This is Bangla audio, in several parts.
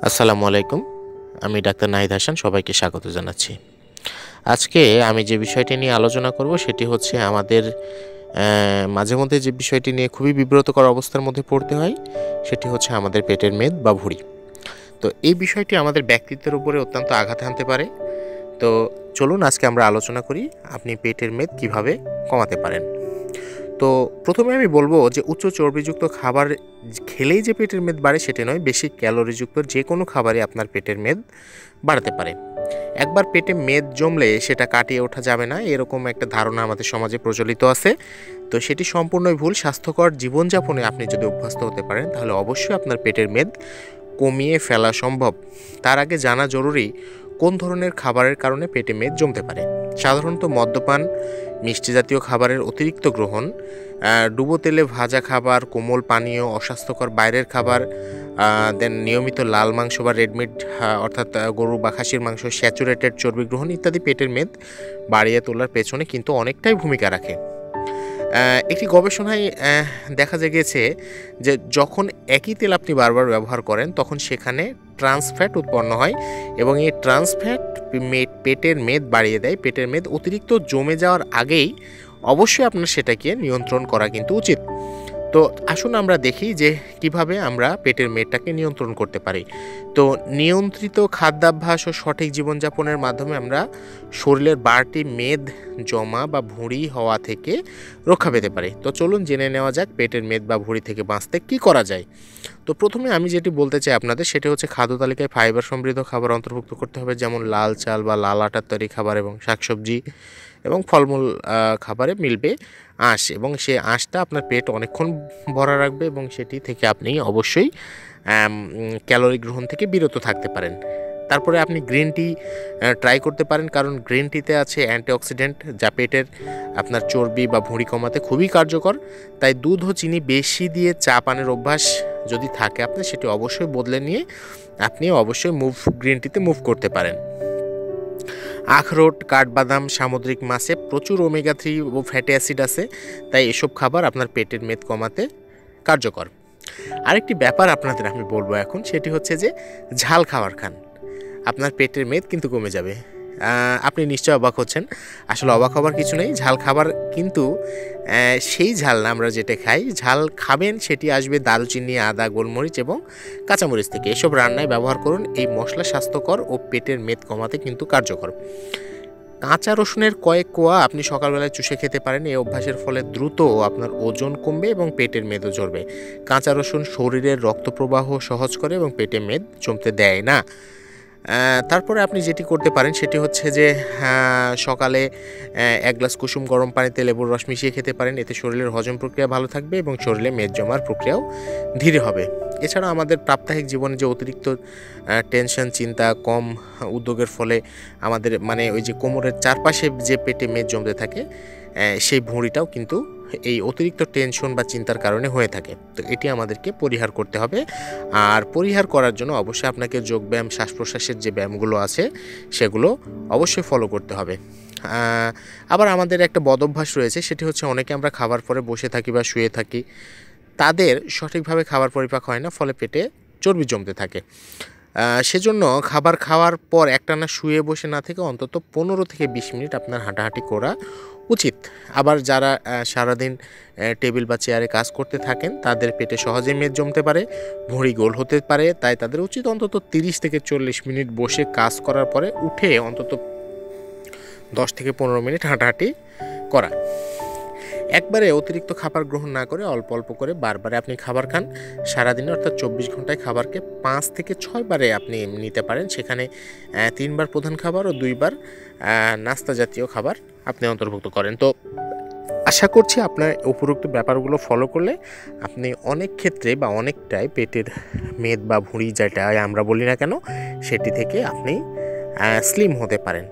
আসসালামু আলাইকুম। আমি ডাক্তার নাহিদ হাসান, সবাইকে স্বাগত জানাচ্ছি। আজকে আমি যে বিষয়টি নিয়ে আলোচনা করব সেটি হচ্ছে আমাদের মাঝে মধ্যে যে বিষয়টি নিয়ে খুবই বিব্রতকর অবস্থার মধ্যে পড়তে হয় সেটি হচ্ছে আমাদের পেটের মেদ বা ভুঁড়ি। তো এই বিষয়টি আমাদের ব্যক্তিত্বের উপরে অত্যন্ত আঘাত হানতে পারে। তো চলুন আজকে আমরা আলোচনা করি আপনি পেটের মেদ কিভাবে কমাতে পারেন। তো প্রথমে আমি বলবো যে উচ্চ চর্বিযুক্ত খাবার খেলেই যে পেটের মেদ বাড়ে সেটা নয়, বেশি ক্যালোরিযুক্ত যে কোনো খাবারই আপনার পেটের মেদ বাড়াতে পারে। একবার পেটে মেদ জমলে সেটা কাটিয়ে ওঠা যাবে না, এরকম একটা ধারণা আমাদের সমাজে প্রচলিত আছে। তো সেটি সম্পূর্ণই ভুল। স্বাস্থ্যকর জীবনযাপনে আপনি যদি অভ্যস্ত হতে পারেন তাহলে অবশ্যই আপনার পেটের মেদ কমিয়ে ফেলা সম্ভব। তার আগে জানা জরুরি কোন ধরনের খাবারের কারণে পেটে মেদ জমতে পারে। সাধারণত মদ্যপান, মিষ্টি জাতীয় খাবারের অতিরিক্ত গ্রহণ, ডুবো তেলে ভাজা খাবার, কোমল পানীয়, অস্বাস্থ্যকর বাইরের খাবার, দেন নিয়মিত লাল মাংস বা রেডমিট অর্থাৎ গরু বা খাসির মাংস, স্যাচুরেটেড চর্বি গ্রহণ ইত্যাদি পেটের মেদ বাড়িয়ে তোলার পেছনে কিন্তু অনেকটাই ভূমিকা রাখে। একটি গবেষণায় দেখা গেছে যে যখন একই তেল আপনি বারবার ব্যবহার করেন তখন সেখানে ট্রান্স ফ্যাট উৎপন্ন হয় এবং এই ট্রান্স ফ্যাট পেটের মেদ বাড়িয়ে দেয়। পেটের মেদ অতিরিক্ত জমে যাওয়ার আগেই অবশ্যই আপনার সেটাকে নিয়ন্ত্রণ করা কিন্তু উচিত। তো আসুন আমরা দেখি যে কিভাবে আমরা পেটের মেদটাকে নিয়ন্ত্রণ করতে পারি। তো নিয়ন্ত্রিত খাদ্যাভ্যাস ও সঠিক জীবনযাপনের মাধ্যমে আমরা শরীরের বাড়তি মেদ জমা বা ভুঁড়ি হওয়া থেকে রক্ষা পেতে পারি। তো চলুন জেনে নেওয়া যাক পেটের মেদ বা ভুঁড়ি থেকে বাঁচতে কী করা যায়। তো প্রথমে আমি যেটি বলতে চাই আপনাদের সেটা হচ্ছে খাদ্য তালিকায় ফাইবার সমৃদ্ধ খাবার অন্তর্ভুক্ত করতে হবে, যেমন লাল চাল বা লাল আটার তৈরি খাবার এবং শাকসবজি এবং ফলমূল খাবারে মিলবে আঁশ, এবং সেই আঁশটা আপনার পেট অনেকক্ষণ ভরা রাখবে এবং সেটি থেকে আপনি অবশ্যই ক্যালোরি গ্রহণ থেকে বিরত থাকতে পারেন। তারপরে আপনি গ্রিন টি ট্রাই করতে পারেন, কারণ গ্রিন টিতে আছে অ্যান্টিঅক্সিডেন্ট যা পেটের আপনার চর্বি বা ভুঁড়ি কমাতে খুবই কার্যকর। তাই দুধ ও চিনি বেশি দিয়ে চা পানের অভ্যাস যদি থাকে আপনার, সেটি অবশ্যই বদলে নিয়ে আপনি অবশ্যই গ্রিন টিতে মুভ করতে পারেন। আখরোট, কাঠবাদাম, সামুদ্রিক মাছে প্রচুর ওমেগা 3 ও ফ্যাটি অ্যাসিড আছে, তাই এসব খাবার আপনার পেটের মেদ কমাতে কার্যকর। আরেকটি ব্যাপার আপনাদের আমি বলবো এখন, সেটি হচ্ছে যে ঝাল খাবার খান, আপনার পেটের মেদ কিন্তু কমে যাবে। আপনি নিশ্চয় অবাক হচ্ছেন, আসলে অবাক হবার কিছু নেই। ঝাল খাবার কিন্তু সেই ঝাল না আমরা যেটা খাই, ঝাল খাবেন সেটি আসবে দারুচিনি, আদা, গোলমরিচ এবং কাঁচামরিচ থেকে। এসব রান্নায় ব্যবহার করুন। এই মশলা স্বাস্থ্যকর ও পেটের মেদ কমাতে কিন্তু কার্যকর। কাঁচা রসুনের কয়েক কোয়া আপনি সকালবেলায় চুষে খেতে পারেন। এই অভ্যাসের ফলে দ্রুত আপনার ওজন কমবে এবং পেটের মেদও ঝরবে। কাঁচা রসুন শরীরের রক্ত প্রবাহ সহজ করে এবং পেটে মেদ জমতে দেয় না। তারপরে আপনি যেটি করতে পারেন সেটি হচ্ছে যে সকালে 1 গ্লাস কুসুম গরম পানিতে লেবুর রস মিশিয়ে খেতে পারেন। এতে শরীরের হজম প্রক্রিয়া ভালো থাকবে এবং শরীরে মেদ জমার প্রক্রিয়াও ধীরে হবে। এছাড়া আমাদের প্রাত্যহিক জীবনে যে অতিরিক্ত টেনশন, চিন্তা, কম উদ্যোগের ফলে আমাদের মানে ওই যে কোমরের চারপাশে যে পেটে মেদ জমতে থাকে, সেই ভুঁড়িটাও কিন্তু এই অতিরিক্ত টেনশন বা চিন্তার কারণে হয়ে থাকে। তো এটি আমাদেরকে পরিহার করতে হবে। আর পরিহার করার জন্য অবশ্যই আপনাকে যোগব্যায়াম, শ্বাস প্রশ্বাসের যে ব্যায়ামগুলো আছে সেগুলো অবশ্যই ফলো করতে হবে। আবার আমাদের একটা বদঅভ্যাস রয়েছে, সেটি হচ্ছে অনেকে আমরা খাবার পরে বসে থাকি বা শুয়ে থাকি, তাদের সঠিকভাবে খাবার পরিপাক হয় না, ফলে পেটে চর্বি জমতে থাকে। সেজন্য খাবার খাওয়ার পর একটানা শুয়ে বসে না থেকে অন্তত 15 থেকে 20 মিনিট আপনার হাঁটাহাঁটি করা উচিত। আবার যারা সারাদিন টেবিল বা চেয়ারে কাজ করতে থাকেন তাদের পেটে সহজেই মেদ জমতে পারে, ভুঁড়ি গোল হতে পারে। তাই তাদের উচিত অন্তত 30 থেকে 40 মিনিট বসে কাজ করার পরে উঠে অন্তত 10 থেকে 15 মিনিট হাঁটাহাঁটি করা। একবারে অতিরিক্ত খাবার গ্রহণ না করে অল্প অল্প করে বারবারে আপনি খাবার খান। সারাদিনে অর্থাৎ 24 ঘন্টায় খাবারকে 5 থেকে 6 বারে আপনি নিতে পারেন। সেখানে 3 বার প্রধান খাবার ও 2 বার নাস্তা জাতীয় খাবার আপনি অন্তর্ভুক্ত করেন। তো আশা করছি আপনার উপরোক্ত ব্যাপারগুলো ফলো করলে আপনি অনেক ক্ষেত্রে বা অনেকটাই পেটের মেদ বা ভুঁড়ি যেটা আমরা বলি না কেন, সেটি থেকে আপনি স্লিম হতে পারেন।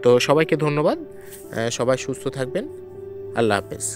তো সবাইকে ধন্যবাদ। সবাই সুস্থ থাকবেন। আল্লাহ হাফেজ।